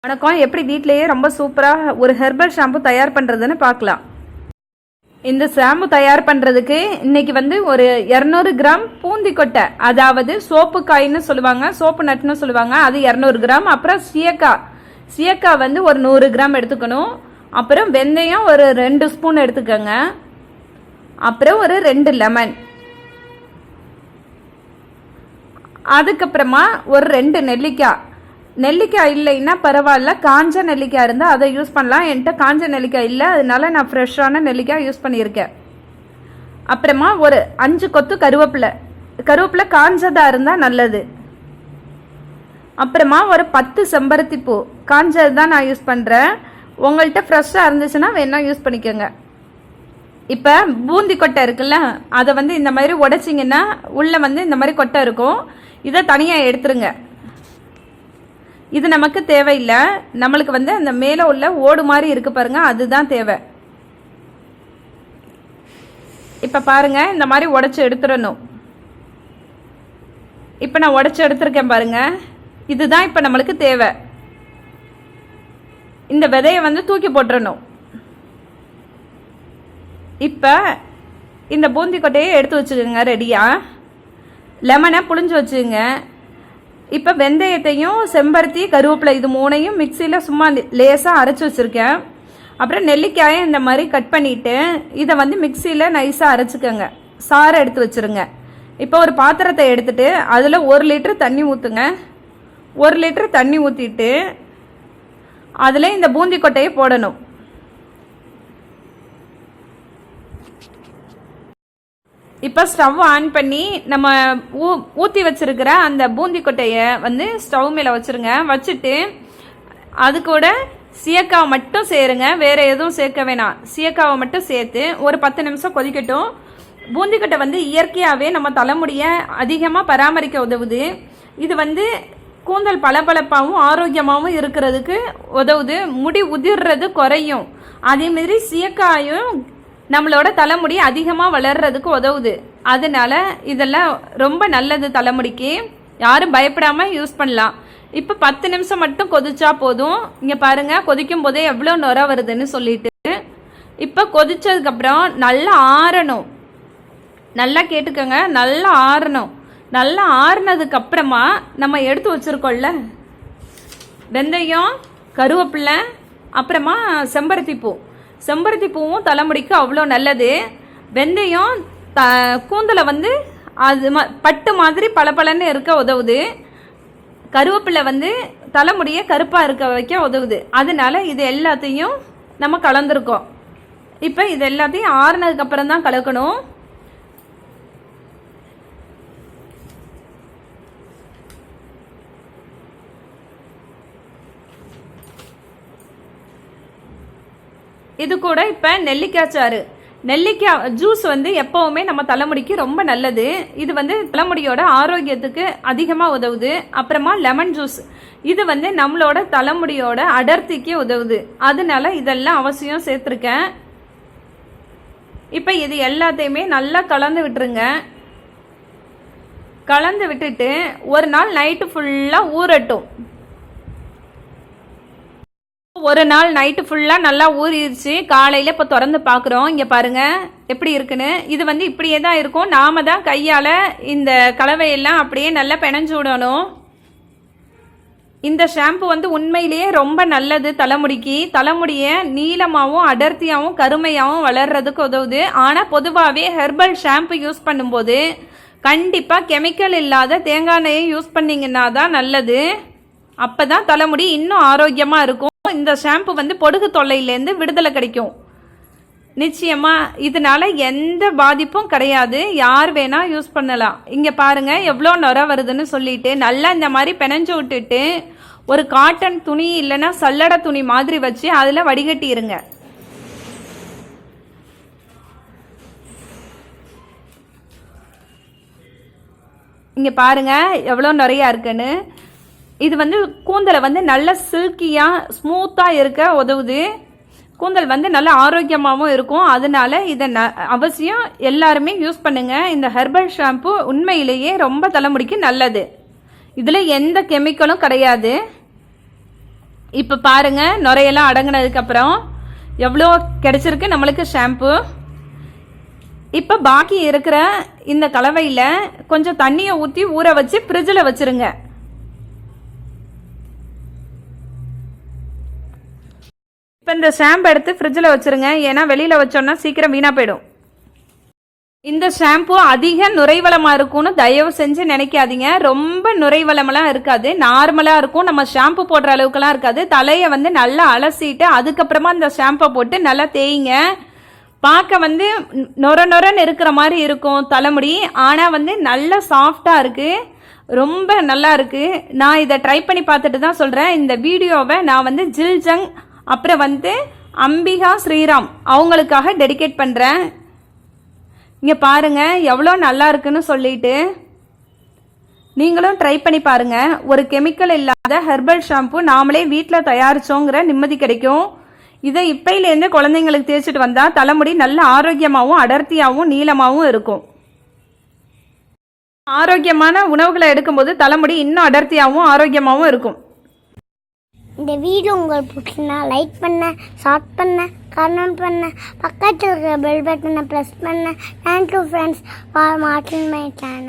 வணக்கம். எப்படி வீட்டிலேயே ரொம்ப சூப்பராக ஒரு ஹெர்பல் ஷாம்பு தயார் பண்ணுறதுன்னு பார்க்கலாம். இந்த ஷாம்பு தயார் பண்ணுறதுக்கு இன்றைக்கி ஒரு 200 கிராம் பூந்திக்கொட்டை, அதாவது சோப்பு காயின்னு சொல்லுவாங்க, சோப்பு நட்டுன்னு சொல்லுவாங்க, அது 200 கிராம். அப்புறம் சீயக்காய் ஒரு 100 கிராம் எடுத்துக்கணும். அப்புறம் வெந்தயம் ஒரு 2 ஸ்பூன் எடுத்துக்கோங்க. அப்புறம் ஒரு 2 லெமன், அதுக்கப்புறமா ஒரு 2 நெல்லிக்காய் இல்லைன்னா பரவாயில்ல, காஞ்ச நெல்லிக்காய் இருந்தால் அதை யூஸ் பண்ணலாம். என்கிட்ட காஞ்ச நெல்லிக்காய் இல்லை, அதனால நான் ஃப்ரெஷ்ஷான நெல்லிக்காய் யூஸ் பண்ணியிருக்கேன். அப்புறமா ஒரு 5 கொத்து கருவேப்பிலை காஞ்சதாக இருந்தால் நல்லது. அப்புறமா ஒரு 10 செம்பருத்தி பூ, காஞ்சது தான் நான் யூஸ் பண்ணுறேன். உங்கள்கிட்ட ஃப்ரெஷ்ஷாக இருந்துச்சுன்னா வேணா யூஸ் பண்ணிக்கோங்க. இப்போ பூந்தி கொட்டை இருக்குல்ல, அதை இந்த மாதிரி உடைச்சிங்கன்னா உள்ளே இந்த மாதிரி கொட்டை இருக்கும். இதை தனியாக எடுத்துருங்க. இது நமக்கு தேவையில்லை. நம்மளுக்கு அந்த மேலே உள்ள ஓடு மாதிரி இருக்கு பாருங்க, அதுதான் தேவை. இப்போ பாருங்க, இந்த மாதிரி உடைச்சி எடுத்துடணும். இப்போ நான் உடைச்சி எடுத்திருக்கேன் பாருங்க, இதுதான் இப்போ நம்மளுக்கு தேவை. இந்த விதையை தூக்கி போட்டுறணும். இப்போ இந்த பூந்தி கொட்டையை எடுத்து வச்சுக்கோங்க ரெடியாக. லெமனை புழிஞ்சு வச்சுங்க. இப்போ வெந்தயத்தையும் செம்பருத்தி கருவேப்பிலை இது 3ஐயும் மிக்சியில் சும்மா லேசாக அரைச்சி வச்சுருக்கேன். அப்புறம் நெல்லிக்காயை இந்த மாதிரி கட் பண்ணிவிட்டு இதை மிக்சியில் நைஸாக அரைச்சிக்கோங்க. சாறை எடுத்து வச்சுருங்க. இப்போ ஒரு பாத்திரத்தை எடுத்துகிட்டு அதில் 1 லிட்டர் தண்ணி ஊற்றுங்க. 1 லிட்டர் தண்ணி ஊற்றிட்டு அதில் இந்த பூந்தி கொட்டையை போடணும். இப்போ ஸ்டவ் ஆன் பண்ணி நம்ம ஊற்றி வச்சுருக்கிற அந்த பூந்தி கொட்டையை ஸ்டவ் மேலே வச்சுருங்க. வச்சுட்டு அது கூட சீயக்காவை மட்டும் சேருங்க, வேறு எதுவும் சேர்க்க வேணாம். சீயக்காவை மட்டும் சேர்த்து ஒரு 10 நிமிஷம் கொதிக்கட்டும். பூந்தி கொட்டை இயற்கையாகவே நம்ம தலைமுடியை அதிகமாக பராமரிக்க உதவுது. இது கூந்தல் பளபளப்பாகவும் ஆரோக்கியமாகவும் இருக்கிறதுக்கு உதவுது. முடி உதிர்றது குறையும். அதேமாதிரி சீயக்காயும் நம்மளோட தலைமுடி அதிகமாக வளர்றதுக்கு உதவுது. அதனால இதெல்லாம் ரொம்ப நல்லது தலைமுடிக்கு. யாரும் பயப்படாமல் யூஸ் பண்ணலாம். இப்போ 10 நிமிஷம் மட்டும் கொதிச்சா போதும். இங்கே பாருங்கள், கொதிக்கும் போதே எவ்வளோ நுர வருதுன்னு சொல்லிட்டு. இப்போ கொதிச்சதுக்கப்புறம் நல்லா ஆறணும். நல்லா கேட்டுக்கோங்க, நல்லா ஆறணும். நல்லா ஆறுனதுக்கப்புறமா நம்ம எடுத்து வச்சுருக்கோம்ல வெந்தயம், கருவேப்பிலை, அப்புறமா செம்பருத்தி பூவும் தலைமுடிக்கு அவ்வளோ நல்லது. வெந்தயம் கூந்தலை அது பட்டு மாதிரி பளபளன்னு இருக்க உதவுது. கருவேப்பிலை தலைமுடியை கருப்பாக இருக்க வைக்க உதவுது. அதனால இது எல்லாத்தையும் நம்ம கலந்துருக்கோம். இப்போ இது எல்லாத்தையும் ஆறுனதுக்கப்புறம் தான் கலக்கணும். இது கூட இப்போ நெல்லிக்காய் ஜூஸ் எப்போவுமே நம்ம தலைமுடிக்கு ரொம்ப நல்லது. இது தலைமுடியோட ஆரோக்கியத்துக்கு அதிகமாக உதவுது. அப்புறமா லெமன் ஜூஸ், இது நம்மளோட தலைமுடியோட அடர்த்திக்கு உதவுது. அதனால இதெல்லாம் அவசியம் சேர்த்துருக்கேன். இப்போ இது எல்லாத்தையுமே நல்லா கலந்து விட்டுருங்க. கலந்து விட்டுட்டு ஒரு நாள் நைட்டு ஃபுல்லாக ஊறட்டும். ஒரு நாள் நைட்டு ஃபுல்லாக நல்லா ஊறிடுச்சு. காலையில் இப்போ திறந்து பார்க்குறோம். இங்கே பாருங்கள் எப்படி இருக்குன்னு. இது இப்படியே தான் இருக்கும். நாம தான் கையால் இந்த கலவையெல்லாம் அப்படியே நல்லா பிணைஞ்சு விடணும். இந்த ஷாம்பு உண்மையிலேயே ரொம்ப நல்லது தலைமுடிக்கு. தலைமுடியை நீளமாகவும் அடர்த்தியாகவும் கருமையாகவும் வளர்கிறதுக்கு உதவுது. ஆனால் பொதுவாகவே ஹெர்பல் ஷாம்பு யூஸ் பண்ணும்போது கண்டிப்பாக கெமிக்கல் இல்லாத தேங்காய் எண்ணெயை யூஸ் பண்ணிங்கன்னா தான் நல்லது. அப்போ தான் தலைமுடி இன்னும் ஆரோக்கியமாக இருக்கும். இந்த ஷாம்பு பொடுகு தொல்லையிலேருந்து விடுதலை கிடைக்கும் நிச்சயமாக. இதனால எந்த பாதிப்பும் கிடையாது. யார் வேணா யூஸ் பண்ணலாம். இங்கே பாருங்க எவ்வளோ நுர வருதுன்னு சொல்லிட்டு நல்லா இந்த மாதிரி பிணைஞ்சு விட்டுட்டு ஒரு காட்டன் துணி இல்லைன்னா சல்லடை துணி மாதிரி வச்சு அதில் வடிகட்டிடுங்க. இங்கே பாருங்க எவ்வளோ நிறையா இருக்குன்னு. இது கூந்தலை நல்ல சில்கியாக ஸ்மூத்தாக இருக்க உதவுது. கூந்தல் நல்ல ஆரோக்கியமாகவும் இருக்கும். அதனால இதை அவசியம் எல்லாருமே யூஸ் பண்ணுங்கள். இந்த ஹெர்பல் ஷாம்பு உண்மையிலேயே ரொம்ப தலைமுடிக்கு நல்லது. இதில் எந்த கெமிக்கலும் கிடையாது. இப்போ பாருங்க, நுரையெல்லாம் அடங்கினதுக்கப்புறம் எவ்வளோ கிடைச்சிருக்கு நம்மளுக்கு ஷாம்பு. இப்போ பாக்கி இருக்கிற இந்த கலவையில் கொஞ்சம் தண்ணியை ஊற்றி ஊற வச்சு ஃப்ரிட்ஜில் வச்சுருங்க. இப்போ இந்த ஷாம்பு எடுத்து ஃப்ரிட்ஜில் வச்சுருங்க, ஏன்னா வெளியில் வச்சோன்னா சீக்கிரம் வீணாக போயிடும். இந்த ஷாம்பு அதிக நுரைவளமாக இருக்கும்னு தயவு செஞ்சு நினைக்காதீங்க. ரொம்ப நுரைவளமெல்லாம் இருக்காது, நார்மலாக இருக்கும். நம்ம ஷாம்பு போடுற அளவுக்குலாம் இருக்காது. தலையை வந்து நல்லா அலசிட்டு அதுக்கப்புறமா இந்த ஷாம்பை போட்டு நல்லா தேய்ங்க. பார்க்க வந்து நொர நொரன்னு இருக்கிற மாதிரி இருக்கும் தலைமுடி, ஆனால் வந்து நல்லா சாஃப்டாக இருக்குது, ரொம்ப நல்லா இருக்குது. நான் இதை ட்ரை பண்ணி பார்த்துட்டு தான் சொல்கிறேன். இந்த வீடியோவை நான் வந்து ஜில்ஜங் அப்புறம் வந்து அம்பிகா ஸ்ரீராம் அவங்களுக்காக டெடிகேட் பண்ணுறேன். இங்கே பாருங்கள் எவ்வளோ நல்லா இருக்குன்னு சொல்லிட்டு நீங்களும் ட்ரை பண்ணி பாருங்கள். ஒரு கெமிக்கல் இல்லாத ஹெர்பல் ஷாம்பு நாமளே வீட்டில் தயாரித்தோங்கிற நிம்மதி கிடைக்கும். இதை இப்பையிலேருந்து குழந்தைங்களுக்கு தேய்ச்சிட்டு வந்தால் தலைமுடி நல்ல ஆரோக்கியமாகவும் அடர்த்தியாகவும் நீளமாகவும் இருக்கும். ஆரோக்கியமான உணவுகளை எடுக்கும்போது தலைமுடி இன்னும் அடர்த்தியாகவும் ஆரோக்கியமாகவும் இருக்கும். இந்த வீடியோ உங்களுக்கு பிடிச்சினா லைக் பண்ண, ஷேர் பண்ண, கமெண்ட் பண்ண, பக்கத்தில் இருக்கிற பெல் பட்டனை ப்ரெஸ் பண்ண. தேங்க்யூ ஃப்ரெண்ட்ஸ் ஃபார் வாட்சிங் மை சேனல்.